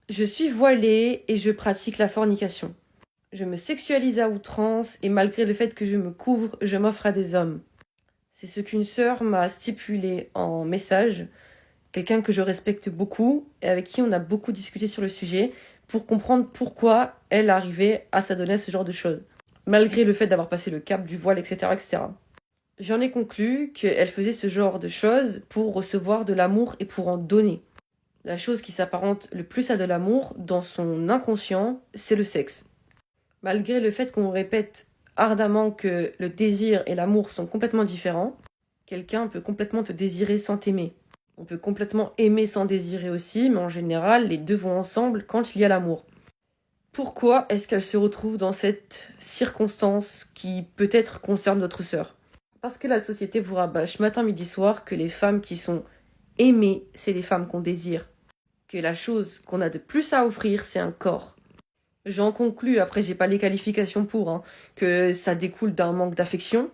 Je suis voilée et je pratique la fornication. Je me sexualise à outrance et malgré le fait que je me couvre, je m'offre à des hommes. C'est ce qu'une sœur m'a stipulé en message, quelqu'un que je respecte beaucoup et avec qui on a beaucoup discuté sur le sujet pour comprendre pourquoi elle arrivait à s'adonner à ce genre de choses, malgré le fait d'avoir passé le cap du voile, etc., etc. J'en ai conclu qu'elle faisait ce genre de choses pour recevoir de l'amour et pour en donner. La chose qui s'apparente le plus à de l'amour, dans son inconscient, c'est le sexe. Malgré le fait qu'on répète ardemment que le désir et l'amour sont complètement différents, quelqu'un peut complètement te désirer sans t'aimer. On peut complètement aimer sans désirer aussi, mais en général, les deux vont ensemble quand il y a l'amour. Pourquoi est-ce qu'elle se retrouve dans cette circonstance qui peut-être concerne notre sœur? Parce que la société vous rabâche matin, midi, soir que les femmes qui sont aimées, c'est les femmes qu'on désire. Que la chose qu'on a de plus à offrir, c'est un corps. J'en conclus, après j'ai pas les qualifications pour, que ça découle d'un manque d'affection.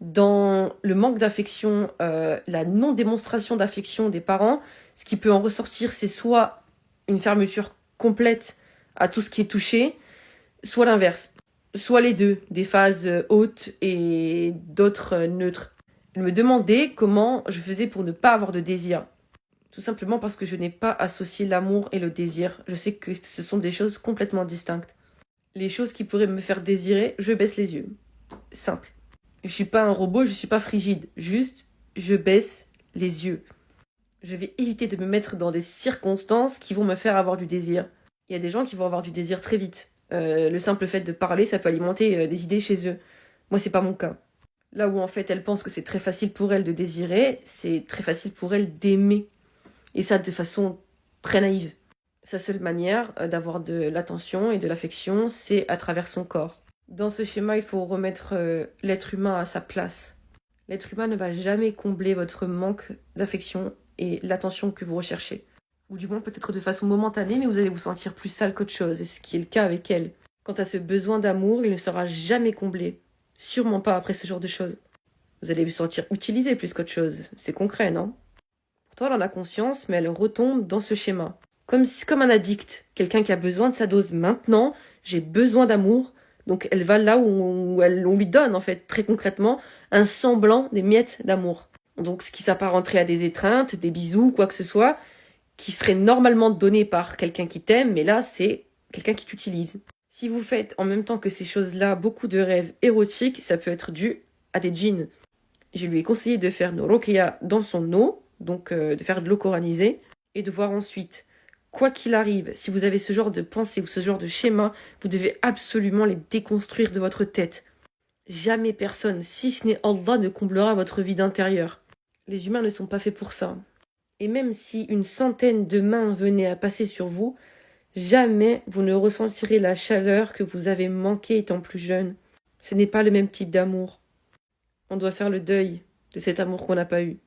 Dans le manque d'affection, la non-démonstration d'affection des parents, ce qui peut en ressortir, c'est soit une fermeture complète à tout ce qui est touché, soit l'inverse. Soit les deux, des phases hautes et d'autres neutres. Elle me demandait comment je faisais pour ne pas avoir de désir. Tout simplement parce que je n'ai pas associé l'amour et le désir. Je sais que ce sont des choses complètement distinctes. Les choses qui pourraient me faire désirer, je baisse les yeux. Simple. Je suis pas un robot, je suis pas frigide. Juste, je baisse les yeux. Je vais éviter de me mettre dans des circonstances qui vont me faire avoir du désir. Il y a des gens qui vont avoir du désir très vite. Le simple fait de parler, ça peut alimenter des idées chez eux. Moi, c'est pas mon cas. Là où en fait elle pense que c'est très facile pour elle de désirer, c'est très facile pour elle d'aimer. Et ça de façon très naïve. Sa seule manière d'avoir de l'attention et de l'affection, c'est à travers son corps. Dans ce schéma, il faut remettre l'être humain à sa place. L'être humain ne va jamais combler votre manque d'affection et l'attention que vous recherchez. Ou du moins peut-être de façon momentanée, mais vous allez vous sentir plus sale qu'autre chose, et ce qui est le cas avec elle. Quant à ce besoin d'amour, il ne sera jamais comblé. Sûrement pas après ce genre de choses. Vous allez vous sentir utilisé plus qu'autre chose. C'est concret, non? Pourtant, elle en a conscience, mais elle retombe dans ce schéma. Comme un addict, quelqu'un qui a besoin de sa dose maintenant, j'ai besoin d'amour, donc elle va là où on lui donne, en fait, très concrètement, un semblant des miettes d'amour. Donc ce qui s'apparenterait à des étreintes, des bisous, quoi que ce soit, qui serait normalement donné par quelqu'un qui t'aime, mais là, c'est quelqu'un qui t'utilise. Si vous faites en même temps que ces choses-là beaucoup de rêves érotiques, ça peut être dû à des djinns. Je lui ai conseillé de faire nos ruqya dans son eau, donc de faire de l'eau coranisée, et de voir ensuite. Quoi qu'il arrive, si vous avez ce genre de pensée ou ce genre de schéma, vous devez absolument les déconstruire de votre tête. Jamais personne, si ce n'est Allah, ne comblera votre vide intérieur. Les humains ne sont pas faits pour ça. Et même si une centaine de mains venaient à passer sur vous, jamais vous ne ressentirez la chaleur que vous avez manquée étant plus jeune. Ce n'est pas le même type d'amour. On doit faire le deuil de cet amour qu'on n'a pas eu.